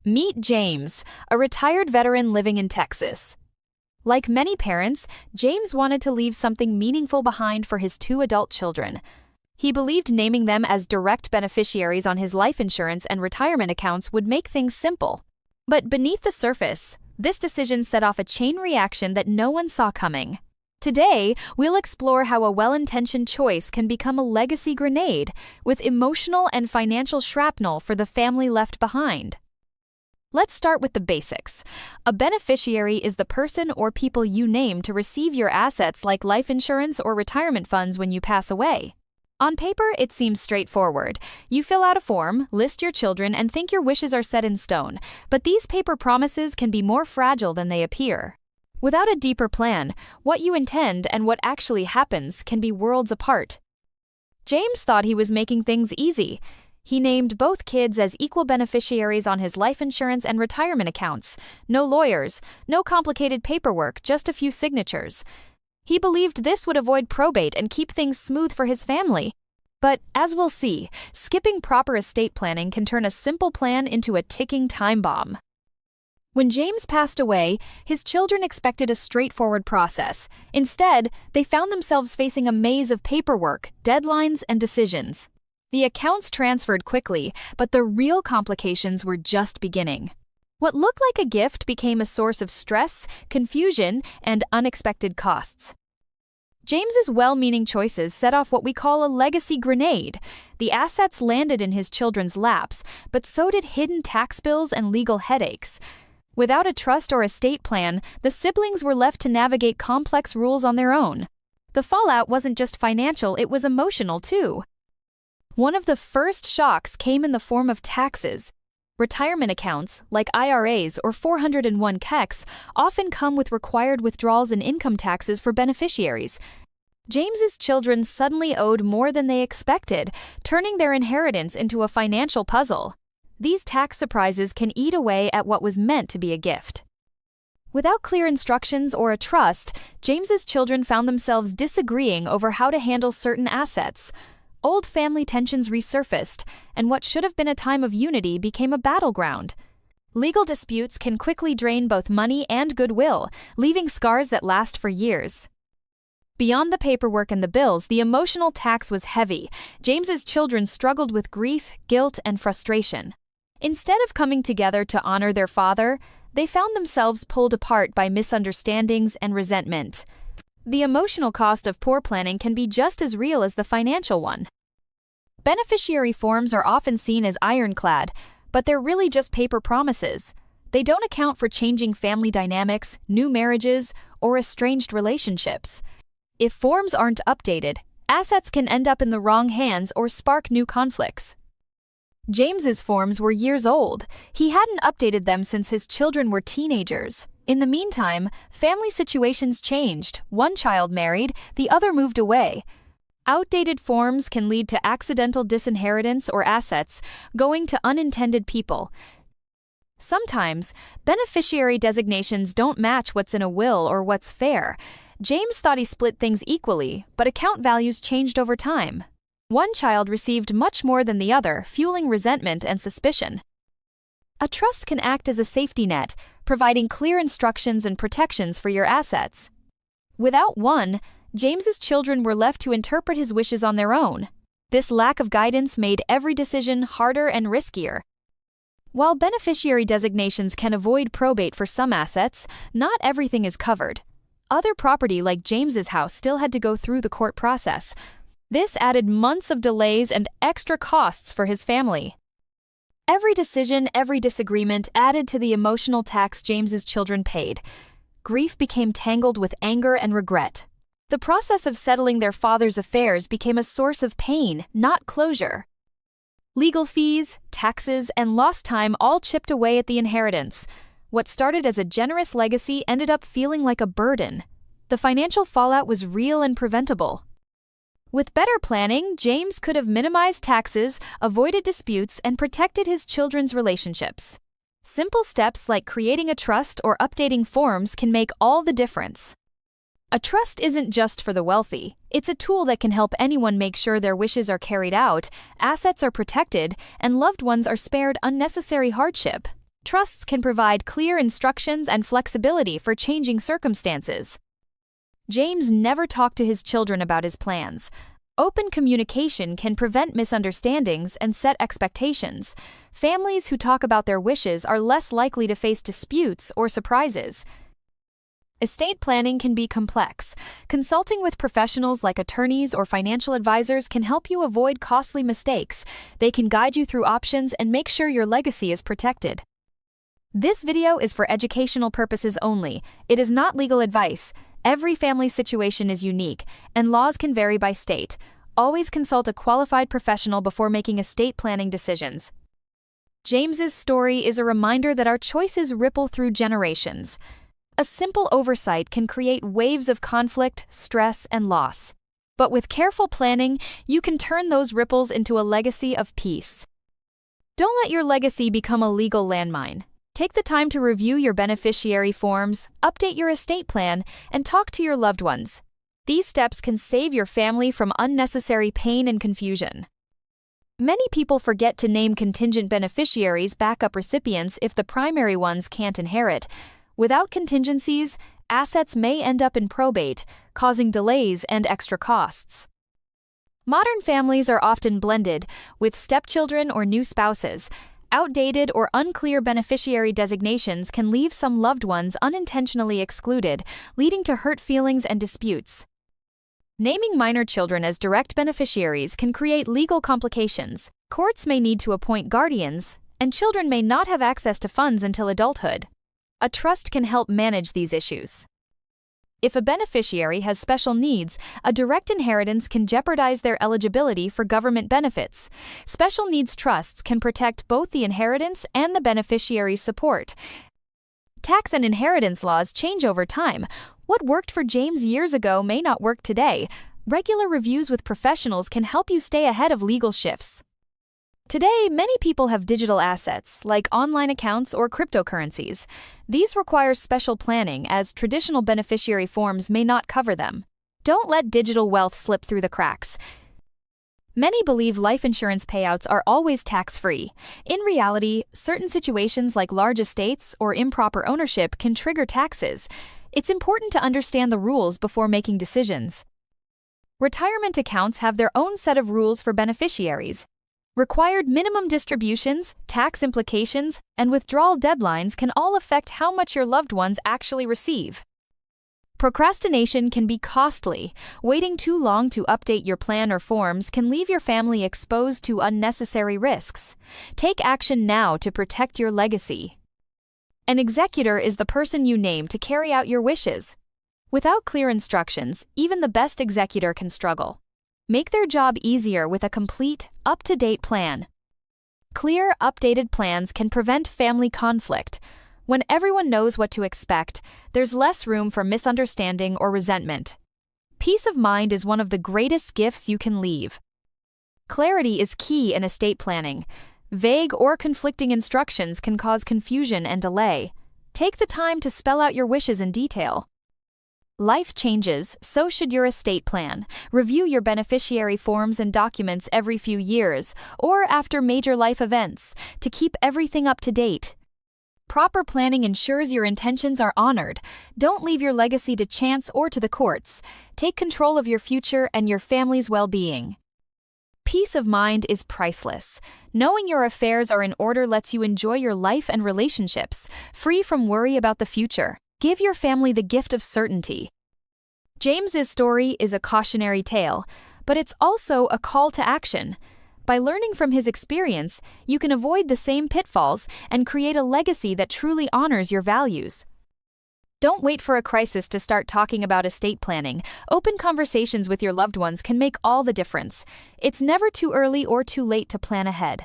Meet James, a retired veteran living in Texas. Like many parents, James wanted to leave something meaningful behind for his two adult children. He believed naming them as direct beneficiaries on his life insurance and retirement accounts would make things simple. But beneath the surface, this decision set off a chain reaction that no one saw coming. Today, we'll explore how a well-intentioned choice can become a legacy grenade, with emotional and financial shrapnel for the family left behind. Let's start with the basics. A beneficiary is the person or people you name to receive your assets like life insurance or retirement funds when you pass away. On paper, it seems straightforward. You fill out a form, list your children, and think your wishes are set in stone. But these paper promises can be more fragile than they appear. Without a deeper plan, what you intend and what actually happens can be worlds apart. James thought he was making things easy. He named both kids as equal beneficiaries on his life insurance and retirement accounts. No lawyers, no complicated paperwork, just a few signatures. He believed this would avoid probate and keep things smooth for his family. But, as we'll see, skipping proper estate planning can turn a simple plan into a ticking time bomb. When James passed away, his children expected a straightforward process. Instead, they found themselves facing a maze of paperwork, deadlines, and decisions. The accounts transferred quickly, but the real complications were just beginning. What looked like a gift became a source of stress, confusion, and unexpected costs. James's well-meaning choices set off what we call a legacy grenade. The assets landed in his children's laps, but so did hidden tax bills and legal headaches. Without a trust or estate plan, the siblings were left to navigate complex rules on their own. The fallout wasn't just financial, it was emotional too. One of the first shocks came in the form of taxes. Retirement accounts, like IRAs or 401ks, often come with required withdrawals and income taxes for beneficiaries. James's children suddenly owed more than they expected, turning their inheritance into a financial puzzle. These tax surprises can eat away at what was meant to be a gift. Without clear instructions or a trust, James's children found themselves disagreeing over how to handle certain assets. Old family tensions resurfaced, and what should have been a time of unity became a battleground. Legal disputes can quickly drain both money and goodwill, leaving scars that last for years. Beyond the paperwork and the bills, the emotional tax was heavy. James's children struggled with grief, guilt, and frustration. Instead of coming together to honor their father, they found themselves pulled apart by misunderstandings and resentment. The emotional cost of poor planning can be just as real as the financial one. Beneficiary forms are often seen as ironclad, but they're really just paper promises. They don't account for changing family dynamics, new marriages, or estranged relationships. If forms aren't updated, assets can end up in the wrong hands or spark new conflicts. James's forms were years old. He hadn't updated them since his children were teenagers. In the meantime, family situations changed. One child married, the other moved away. Outdated forms can lead to accidental disinheritance or assets going to unintended people. Sometimes, beneficiary designations don't match what's in a will or what's fair. James thought he split things equally, but account values changed over time. One child received much more than the other, fueling resentment and suspicion. A trust can act as a safety net, providing clear instructions and protections for your assets. Without one, James's children were left to interpret his wishes on their own. This lack of guidance made every decision harder and riskier. While beneficiary designations can avoid probate for some assets, not everything is covered. Other property like James's house still had to go through the court process. This added months of delays and extra costs for his family. Every decision, every disagreement added to the emotional tax James's children paid. Grief became tangled with anger and regret. The process of settling their father's affairs became a source of pain, not closure. Legal fees, taxes, and lost time all chipped away at the inheritance. What started as a generous legacy ended up feeling like a burden. The financial fallout was real and preventable. With better planning, James could have minimized taxes, avoided disputes, and protected his children's relationships. Simple steps like creating a trust or updating forms can make all the difference. A trust isn't just for the wealthy. It's a tool that can help anyone make sure their wishes are carried out, assets are protected, and loved ones are spared unnecessary hardship. Trusts can provide clear instructions and flexibility for changing circumstances. James never talked to his children about his plans. Open communication can prevent misunderstandings and set expectations. Families who talk about their wishes are less likely to face disputes or surprises. Estate planning can be complex. Consulting with professionals like attorneys or financial advisors can help you avoid costly mistakes. They can guide you through options and make sure your legacy is protected. This video is for educational purposes only. It is not legal advice. Every family situation is unique, and laws can vary by state. Always consult a qualified professional before making estate planning decisions. James's story is a reminder that our choices ripple through generations. A simple oversight can create waves of conflict, stress, and loss. But with careful planning, you can turn those ripples into a legacy of peace. Don't let your legacy become a legal landmine. Take the time to review your beneficiary forms, update your estate plan, and talk to your loved ones. These steps can save your family from unnecessary pain and confusion. Many people forget to name contingent beneficiaries backup recipients if the primary ones can't inherit. Without contingencies, assets may end up in probate, causing delays and extra costs. Modern families are often blended, with stepchildren or new spouses. Outdated or unclear beneficiary designations can leave some loved ones unintentionally excluded, leading to hurt feelings and disputes. Naming minor children as direct beneficiaries can create legal complications. Courts may need to appoint guardians, and children may not have access to funds until adulthood. A trust can help manage these issues. If a beneficiary has special needs, a direct inheritance can jeopardize their eligibility for government benefits. Special needs trusts can protect both the inheritance and the beneficiary's support. Tax and inheritance laws change over time. What worked for James years ago may not work today. Regular reviews with professionals can help you stay ahead of legal shifts. Today, many people have digital assets, like online accounts or cryptocurrencies. These require special planning, as traditional beneficiary forms may not cover them. Don't let digital wealth slip through the cracks. Many believe life insurance payouts are always tax-free. In reality, certain situations like large estates or improper ownership can trigger taxes. It's important to understand the rules before making decisions. Retirement accounts have their own set of rules for beneficiaries. Required minimum distributions, tax implications, and withdrawal deadlines can all affect how much your loved ones actually receive. Procrastination can be costly. Waiting too long to update your plan or forms can leave your family exposed to unnecessary risks. Take action now to protect your legacy. An executor is the person you name to carry out your wishes. Without clear instructions, even the best executor can struggle. Make their job easier with a complete, up-to-date plan. Clear, updated plans can prevent family conflict. When everyone knows what to expect, there's less room for misunderstanding or resentment. Peace of mind is one of the greatest gifts you can leave. Clarity is key in estate planning. Vague or conflicting instructions can cause confusion and delay. Take the time to spell out your wishes in detail. Life changes, so should your estate plan. Review your beneficiary forms and documents every few years, or after major life events, to keep everything up to date. Proper planning ensures your intentions are honored. Don't leave your legacy to chance or to the courts. Take control of your future and your family's well-being. Peace of mind is priceless. Knowing your affairs are in order lets you enjoy your life and relationships, free from worry about the future. Give your family the gift of certainty. James's story is a cautionary tale, but it's also a call to action. By learning from his experience, you can avoid the same pitfalls and create a legacy that truly honors your values. Don't wait for a crisis to start talking about estate planning. Open conversations with your loved ones can make all the difference. It's never too early or too late to plan ahead.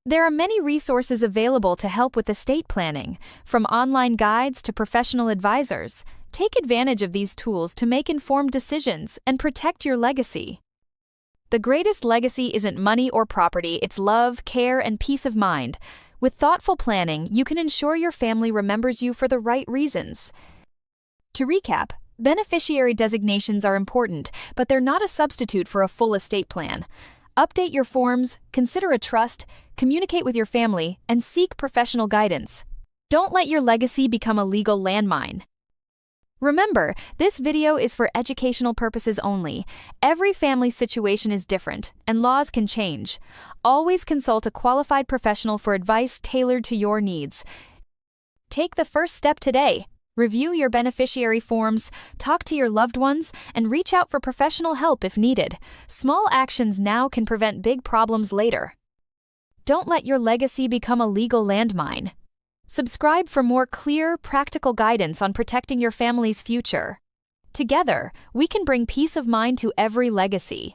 There are many resources available to help with estate planning, from online guides to professional advisors. Take advantage of these tools to make informed decisions and protect your legacy. The greatest legacy isn't money or property, it's love, care, and peace of mind. With thoughtful planning, you can ensure your family remembers you for the right reasons. To recap, beneficiary designations are important, but they're not a substitute for a full estate plan. Update your forms, consider a trust, communicate with your family, and seek professional guidance. Don't let your legacy become a legal landmine. Remember, this video is for educational purposes only. Every family situation is different, and laws can change. Always consult a qualified professional for advice tailored to your needs. Take the first step today. Review your beneficiary forms, talk to your loved ones, and reach out for professional help if needed. Small actions now can prevent big problems later. Don't let your legacy become a legal landmine. Subscribe for more clear, practical guidance on protecting your family's future. Together, we can bring peace of mind to every legacy.